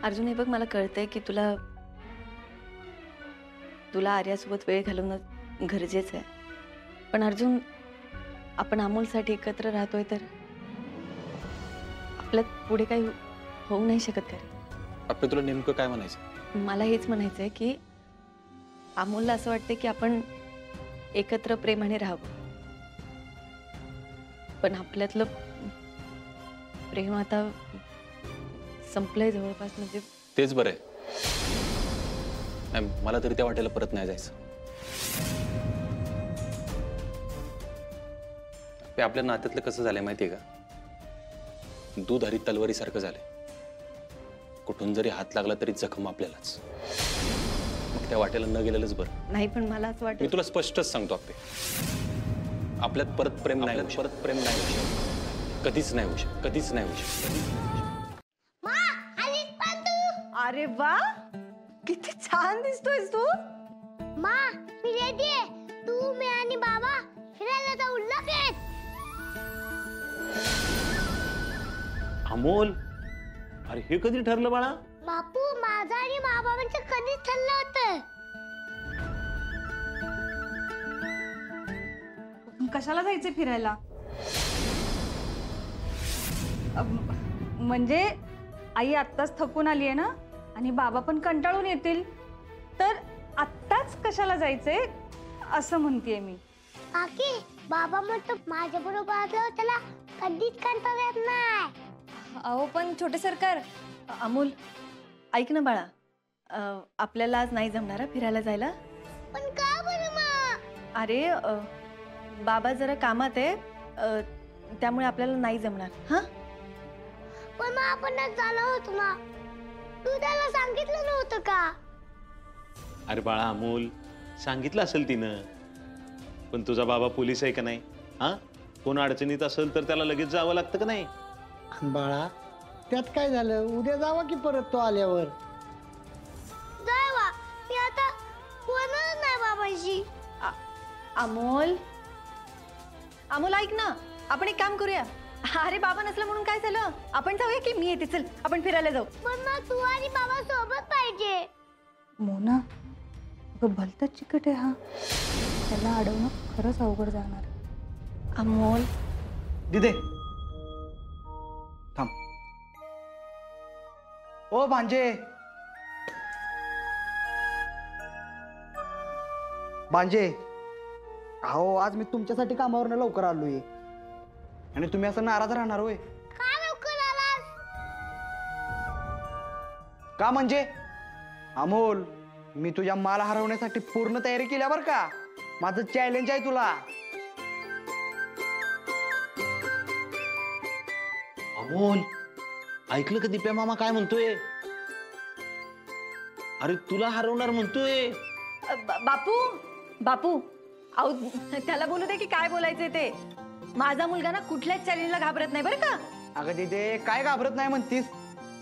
अर्जुन हे बघ, मला कळतंय की तुला आर्यासोबत वेळ घालवणं गरजेचं आहे, पण अर्जुन आपण अमोलसाठी एकत्र राहतोय तर आपल्यात पुढे काही होऊ नाही शकत का रे? आपलं तुला नेमकं काय म्हणायचं? मला हेच म्हणायचंय की अमोलला असं वाटतंय की आपण एकत्र प्रेमाने राहावं, पण आपल्यातलं प्रेम आता संपलंय जवळपास. म्हणजे तेच बरं आहे. नाही, मला तरी त्या वाटेला परत नाही जायचं. ते आपल्या नात्यातलं कसं झालंय माहितीये का? दूध हरी तलवारी सारखं झालंय. कुठून जरी हात लागला तरी जखम आपल्यालाच. मग त्या वाटेला न गेलेलंच बरं. नाही, पण मला असं वाटतं, मी तुला स्पष्टच सांगतो आपले, आपल्यात परत प्रेम नाही, परत प्रेम नाही होऊ शकत. कधीच नाही होऊ शकत, कधीच नाही होऊ शकत. अरे वा, किती छान दिसतोयस तू. मा, मी रेडी आहे. तू, मी आणि बाबा फिरायला जाऊ लगेच. अमोल, अरे हे कधी ठरलं बाळा? बापू, माझं आणि बाबांचं कधीच ठरलं होतं. कशाला जायचं फिरायला? म्हणजे आई आत्ताच थकून आली आहे ना, आणि बाबा पण कंटाळून येतील, तर आत्ताच कशाला जायचंय असं म्हणतेय मी. काकी, बाबा म्हणतो माझ्या बरोबर असल्यावर त्याला कधीच कंटाळा येत नाही. अहो पण छोटे सरकार. अमोल, ऐक ना बाळा, आपल्याला आज नाही जमणार फिरायला जायला. पण का बरं मा? अरे बाबा जरा कामात आहे, त्यामुळे आपल्याला नाही जमणार. हा, पण मग आपणच झालं होतं ना. तू त्याला सांगितलं नव्हतं का? अरे बाळा अमोल, सांगितलं असेल तिनं, पण तुझा बाबा पोलीस आहे का नाही? हा, कोण अडचणीत असेल तर त्याला लगेच जावं लागतं का नाही? बाळा, त्यात काय झालं? उद्या जावा की परत तो आल्यावर. जावा, मी आता बोलणार नाही बाबांशी. अमोल, अमोल ऐक ना, आपण एक काम करूया. अरे बाबा नसलं म्हणून काय झालं, आपण जाऊया की मी येते. चल आपण फिरायला जाऊ. पण मग तू आणि बाबा सोबत पाहिजे. मोना, भलतच चिकट आहे हा. त्याला अडवणं खरंच अवघड जाणार. अमोल, दिदे थांब. ओ भांजे, भांजे, अहो आज मी तुमच्यासाठी कामावरनं लवकर आलोय आणि तुम्ही असं नाराज राहणार होय? का लवकर आलास? का म्हणजे? अमोल, मी तुझ्या माल हरवण्यासाठी पूर्ण तयारी केल्या बरं का. माझं चॅलेंज आहे तुला. अमोल, ऐकलं का दिप्या मामा काय म्हणतोय? अरे तुला हरवणार म्हणतोय. बापू, बापू, अहो त्याला बोलू दे की काय बोलायचंय ते. माझा मुलगा ना कुठल्याच चॅलेंजला घाबरत नाही बरं का. अगं दिदे, काय घाबरत नाही म्हणतीस?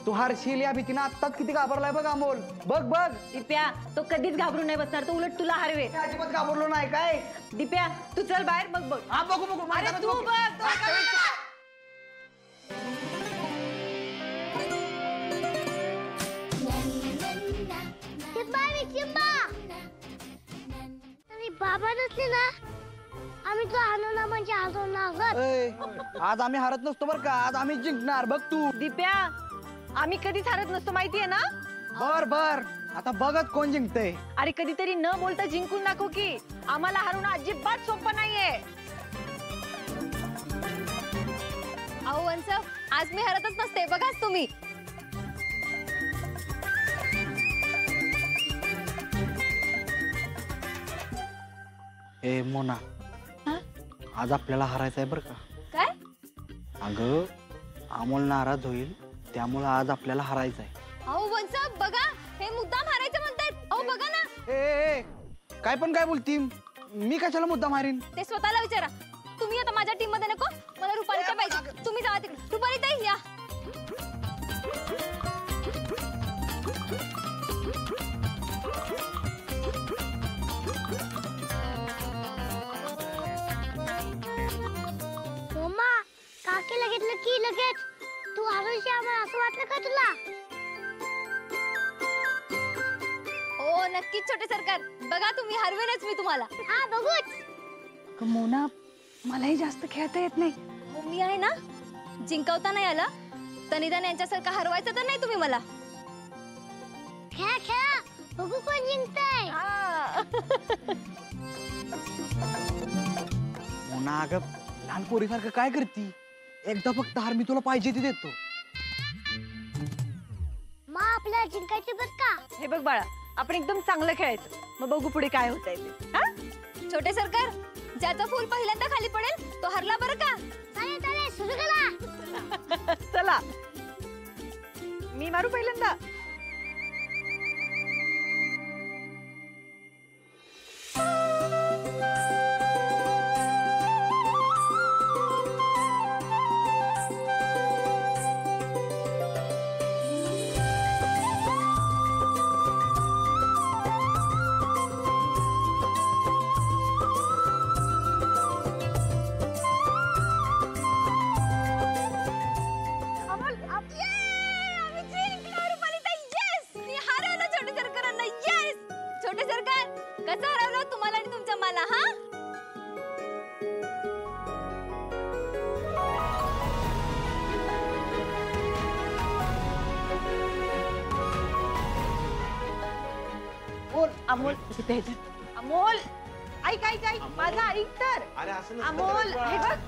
तू हरशील या भीतीनं आत्ताच किती घाबरलाय बघ अमोल. बघ बघ. दिप्या, तो कधीच घाबरून नाही बसणार, तो उलट तुला हरवे. मी अजिबात घाबरलो नाही. काय दिप्या, तू चल बाहेर, बघ बघ. हा बघू बघू. अरे तू बघ, चिंबा रे चिंबा. आणि बाबा नसले ना, आम्ही तो हरवणार म्हणजे हरवणार. ए, आज आम्ही हरत नसतो बरं का. आज आम्ही जिंकणार. बघ तू. दिप्या, आम्ही कधीच हरत नसतो माहितीये ना. बर बर, आता बघत कोण जिंकतय. अरे कधीतरी न बोलता जिंकून दाखव की. आम्हाला हरवणं अजिबात सोपं नाहीये. अहो वंस, आज मी हरतच नसते, बघाच तुम्ही. ए मोना, आज आपल्याला हरायचं आहे बरं का. काय? अगं अमोल नाराज होईल, त्यामुळे आज आपल्याला हरायचं आहे. अहो वंस, बघा, हे मुद्दाम हारायचं म्हणतात. अहो बघा ना. ए, काय पण काय बोलती? मी कशाला मुद्दा मारीन? ते स्वतःला विचारा. तुम्ही आता माझ्या टीम मध्ये नको. मला रुपाली ताई पाहिजे. तुम्ही जावा तिकडे. रुपाली ताई या. मम्मा, काकीला घेतलं की लगेच तू हरवशी आम्हाला असं वाटलं का तुला? हो नक्कीच छोटे सरकार, बघा तुम्ही हरवेनच मी तुम्हाला. हा बघूच. अगं मोना, मलाही जास्त खेळता येत नाही. हो, मी आहे ना, जिंकवता नाही आला तर निदान यांच्यासारखं हरवायचं तर नाही तुम्ही मला. खेळा खेळा, बघू कोण जिंकतंय. मोना अगं लहान पोरीसारखं काय करती? एकदा फक्त हार मी तुला पाहिजे ती देतो. मग आपल्याला जिंकायचे बर का? हे बघ बाळा, आपण एकदम चांगलं खेळायचं, मग बघू पुढे काय होतंय ते. हा? छोटे सरकार, ज्याचं फूल पहिल्यांदा खाली पडेल तो हरला बरं का. चालेल चालेल, सुरू करा. चला, मी मारू पहिल्यांदा. छोटे सरकार, कसं हरवलं तुम्हाला आणि तुमच्या मला? हा, अमोल इथे इथे. अमोल ऐक ऐक ऐक, माझा ऐक तर. अरे असं अमोल हे बघ.